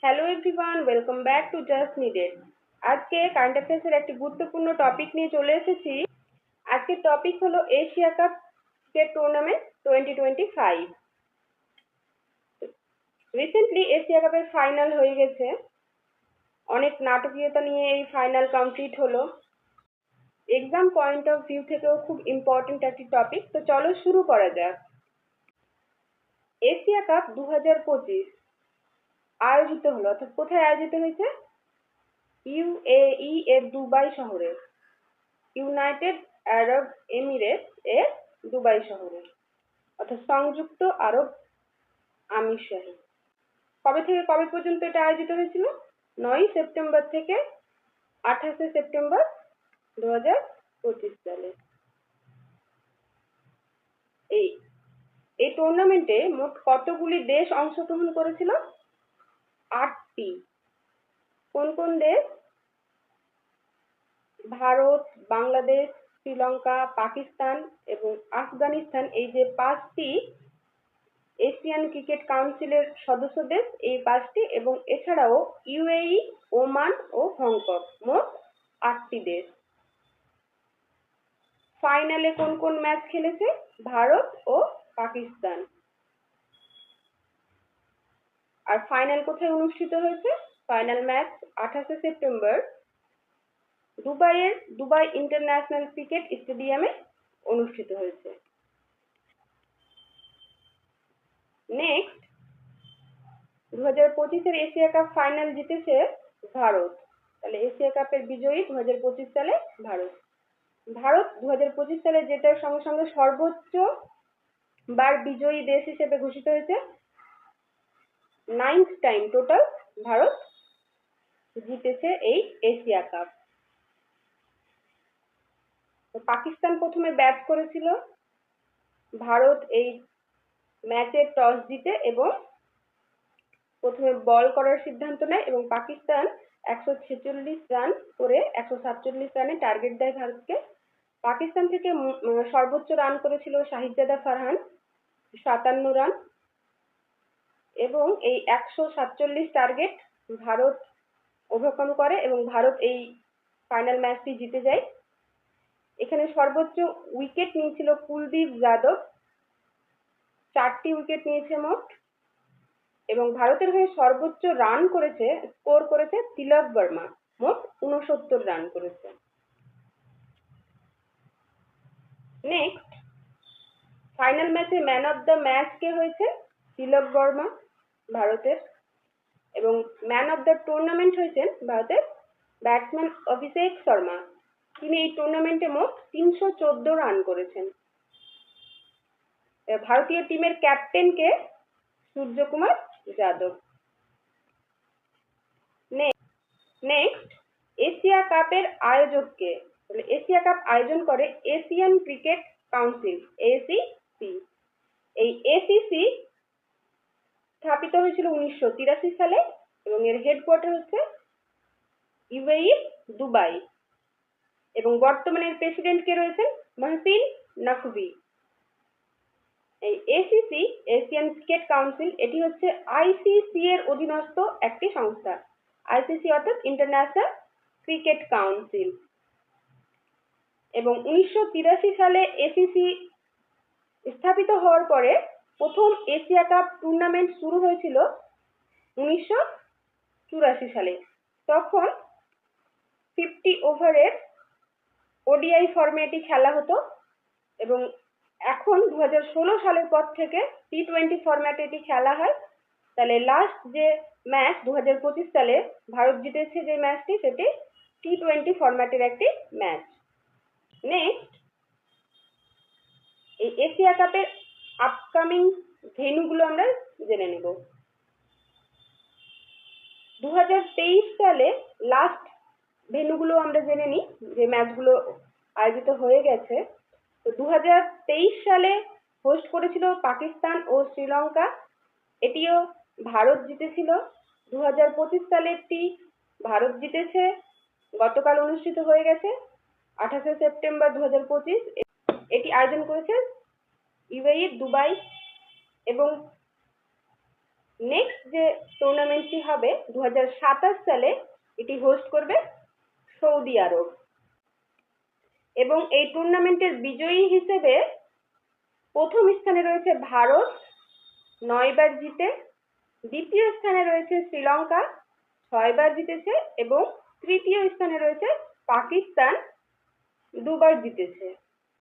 Hello everyone, welcome back to just needed. আজকে current অ্যাফেয়ার্সের একটি গুরুত্বপূর্ণ টপিক নিয়ে চলে এসেছি। আজকের টপিক হলো Asia cup cricket tournament 2025। Recently Asia কাপের ফাইনাল হয়ে গেছে। অনেক নাটকীয়তা নিয়ে এই ফাইনাল কমপ্লিট হলো। এক্সাম পয়েন্ট অফ ভিউ থেকেও খুব ইম্পর্টেন্ট একটি টপিক। তো চলো শুরু করা যাক। এশিয়া কাপ 2025 আয়োজিত হলো, অর্থাৎ কোথায় আয়োজিত হয়েছে? ইউএই এর দুবাই শহরে, ইউনাইটেড আরব এমিরেটস এর দুবাই শহরে, অর্থাৎ সংযুক্ত আরব আমিরশাহী। কবে থেকে কবে পর্যন্ত এটা আয়োজিত হয়েছিল? 9 সেপ্টেম্বর থেকে 28 সেপ্টেম্বর 2025 সালে। এই টুর্নামেন্টে মোট কতগুলি দেশ অংশগ্রহণ করেছিল? 8টি। কোন কোন দেশ? ভারত, বাংলাদেশ, শ্রীলঙ্কা, পাকিস্তান এবং আফগানিস্তান। এই যে 5টি এশিয়ান ক্রিকেট কাউন্সিলের সদস্য দেশ, এই 5টি, এবং এছাড়াও ইউএই, ওমান ও হংকং, মোট 8টি দেশ। ফাইনালে কোন কোন ম্যাচ খেলেছে? ভারত ও পাকিস্তান। আর ফাইনাল কোথায় অনুষ্ঠিত হয়েছে? ফাইনাল ম্যাচ 28 সেপ্টেম্বর দুবাইয়ের দুবাই ইন্টারন্যাশনাল ক্রিকেট স্টেডিয়ামে অনুষ্ঠিত হয়েছে। নেক্সট, 2025-এর এশিয়া কাপ ফাইনাল জিতেছে ভারত। তাহলে এশিয়া কাপের বিজয়ী 2025 সালে ভারত। ভারত 2025 সালে জেতার সঙ্গে সঙ্গে সর্বোচ্চ বার বিজয়ী দেশ হিসেবে ঘোষিত হয়েছে। 9th টাইম টোটাল ভারত জিতেছে এই এশিয়া কাপ। পাকিস্তান প্রথমে ব্যাট করেছিল। ভারত এই ম্যাচে টস জিতে এবং প্রথমে বল করার সিদ্ধান্ত নেয় এবং পাকিস্তান 146 রান করে 147 রানে টার্গেট দেয় ভারতকে। পাকিস্তান থেকে সর্বোচ্চ রান করেছিল শাহিদজাদা ফারহান, 57 রান, এবং এই 147 টার্গেট ভারত ওভারকাম করে এবং ভারত এই ফাইনাল ম্যাচটি জিতে যায়। এখানে সর্বোচ্চ উইকেট নিয়েছিল কুলদীপ যাদব, 4টি উইকেট নিয়েছে মোট, এবং ভারতের হয়ে সর্বোচ্চ রান করেছে, স্কোর করেছে তিলক বর্মা, মোট 69 রান করেছে। নেক্সট, ফাইনাল ম্যাচে ম্যান অফ দ্য ম্যাচ কে হয়েছে? তিলক বর্মা ভারতের। এবং ম্যান অফ দ্য টুর্নামেন্ট হয়েছেন ভারতের ব্যাটসম্যান অভিষেক শর্মা। তিনি এই টুর্নামেন্টে মোট 314 রান করেছেন। ভারতীয় টিমের ক্যাপ্টেন কে? সূর্যকুমার যাদব। নেক্সট, এশিয়া কাপের আয়োজক কে? এশিয়া কাপ আয়োজন করে এশিয়ান ক্রিকেট কাউন্সিল, এসিসি। এই এসিসি স্থাপিত হয়েছিল 1983 সালে এবং এর হেডকোয়ার্টার হচ্ছে ইউএই দুবাই, এবং বর্তমানে প্রেসিডেন্ট কে রয়েছেন? মহসিন নকভি। এই এসিসি, এশিয়ান ক্রিকেট কাউন্সিল, এটি হচ্ছে আইসিসি এর অধীনস্থ একটি সংস্থা। আইসিসি অর্থাৎ ইন্টারন্যাশনাল ক্রিকেট কাউন্সিল। এবং 1983 সালে এসিসি স্থাপিত হওয়ার পরে প্রথম এশিয়া কাপ টুর্নামেন্ট শুরু হয়েছিল 1984 সালে। তখন 50 ওভারের ওডিআই ফরম্যাটে খেলা হতো, এবং এখন 2016 সালের পর থেকে টি20 ফরম্যাটে এটি খেলা হয়। তাহলে লাস্ট যে ম্যাচ 2025 সালে ভারত জিতেছে যে ম্যাচটি, সেটি টি20 ফরম্যাটের একটি ম্যাচ। নেক্সট, এই এশিয়া কাপের আপকামিং ভেন্যুগুলো আমরা জেনে নেব। 2023 সালে লাস্ট ভেন্যুগুলো আমরা জেনে নিই, যে ম্যাচগুলো আয়োজিত হয়ে গেছে। তো 2023 সালে হোস্ট করেছিল পাকিস্তান ও শ্রীলঙ্কা, এটিও ভারত জিতেছিল। 2025 সালেরটি ভারত জিতেছে, গতকাল অনুষ্ঠিত হয়ে গেছে 28 সেপ্টেম্বর 2025। এটি আয়োজন করেছে ইউএই দুবাই, এবং নেক্সট যে টুর্নামেন্টটি হবে 2027 সালে, এটি হোস্ট করবে সৌদি আরব। এবং এই টুর্নামেন্টের বিজয়ী হিসেবে প্রথম স্থানে রয়েছে ভারত 9 বার জিতে, দ্বিতীয় স্থানে রয়েছে শ্রীলঙ্কা 6 বার জিতেছে এবং তৃতীয় স্থানে রয়েছে পাকিস্তান 2 বার জিতেছে।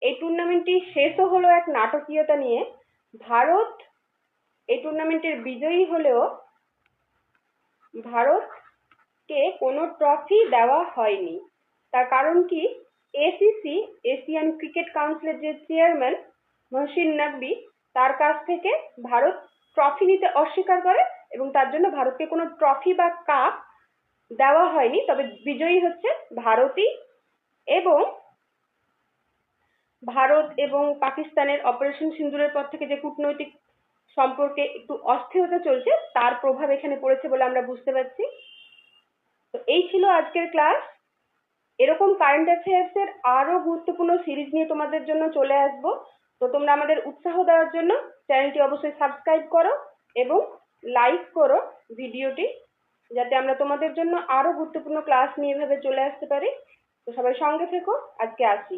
এই টুর্নামেন্টটি শেষও হলো এক নাটকীয়তা নিয়ে। ভারত এই টুর্নামেন্টের বিজয়ী হলেও ভারতকে কোনো ট্রফি দেওয়া হয়নি। তার কারণ কি, এসিসি এশিয়ান ক্রিকেট কাউন্সিলের যে চেয়ারম্যান মহসিন নকভি, তার কাছ থেকে ভারত ট্রফি নিতে অস্বীকার করে এবং তার জন্য ভারতকে কোনো ট্রফি বা কাপ দেওয়া হয়নি। তবে বিজয়ী হচ্ছে ভারতই। এবং ভারত এবং পাকিস্তানের অপারেশন সিন্দুরের পর থেকে যে কূটনৈতিক সম্পর্কে একটু অস্থিরতা চলছে, তার প্রভাব এখানে পড়েছে বলে আমরা বুঝতে পারছি। তো এই ছিল আজকের ক্লাস। এরকম কারেন্ট অ্যাফেয়ার্সের আরো গুরুত্বপূর্ণ সিরিজ নিয়ে তোমাদের জন্য চলে আসবো। তো তোমরা আমাদের উৎসাহ দেওয়ার জন্য চ্যানেলটি অবশ্যই সাবস্ক্রাইব করো এবং লাইক করো ভিডিওটি, যাতে আমরা তোমাদের জন্য আরো গুরুত্বপূর্ণ ক্লাস নিয়ে এভাবে চলে আসতে পারি। তো সবাই সঙ্গে থেকো, আজকে আসি।